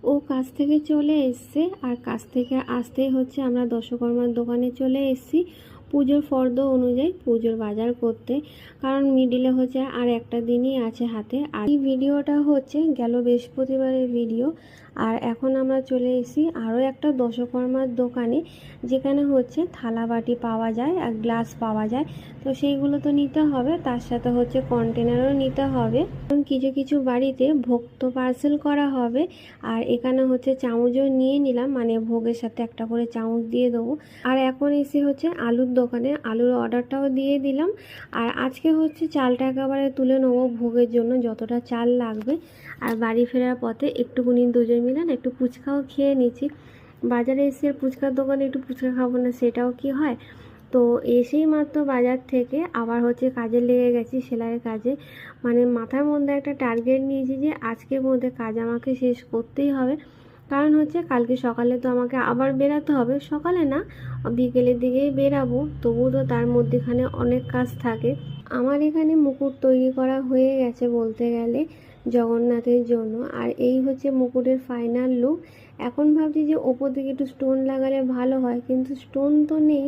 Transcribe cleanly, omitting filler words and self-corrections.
ও কাজ থেকে চলে এসছে, আর কাজ থেকে আসতেই হচ্ছে আমরা দশকর্মার দোকানে চলে এসেছি পুজোর ফর্দ অনুযায়ী পুজোর বাজার করতে। কারণ মিডিলে হচ্ছে আর একটা দিনই আছে হাতে। আর এই ভিডিওটা হচ্ছে গেল বৃহস্পতিবারের ভিডিও। আর এখন আমরা চলে এসেছি আরও একটা দশকর্মার দোকানে, যেখানে হচ্ছে থালা বাটি পাওয়া যায় আর গ্লাস পাওয়া যায়। তো সেইগুলো তো নিতে হবে, তার সাথে হচ্ছে কন্টেনারও নিতে হবে, কারণ কিছু কিছু বাড়িতে ভোগ তো পার্সেল করা হবে। আর এখানে হচ্ছে চামচও নিয়ে নিলাম, মানে ভোগের সাথে একটা করে চামচ দিয়ে দেবো। আর এখন এসে হচ্ছে আলুর দোকানে আলুর অর্ডারটাও দিয়ে দিলাম। আর আজকে হচ্ছে চালটা একেবারে তুলে নেবো ভোগের জন্য, যতটা চাল লাগবে। আর বাড়ি ফেরার পথে একটুকুনি দুজন মিলে একটু ফুচকাও খেয়ে নিচ্ছি। বাজারে এসে ফুচকার দোকানে একটু ফুচকা খাবো না সেটাও কি হয়। তো এসেই মাত্র বাজার থেকে আবার হচ্ছে কাজে লেগে গেছি, সেলাইয়ের কাজে। মানে মাথার মধ্যে একটা টার্গেট নিয়েছি যে আজকের মধ্যে কাজ আমাকে শেষ করতেই হবে। কারণ হচ্ছে কালকে সকালে তো আমাকে আবার বেরাতে হবে, সকালে না বিকেলের দিকেই বেরাবো, তবুও তো তার মধ্যেখানে অনেক কাজ থাকে। আমার এখানে মুকুট তৈরি করা হয়ে গেছে বলতে গেলে জগন্নাথের জন্য। আর এই হচ্ছে মুকুটের ফাইনাল লুক। এখন ভাবছি যে ওপর দিকে একটু স্টোন লাগালে ভালো হয়, কিন্তু স্টোন তো নেই,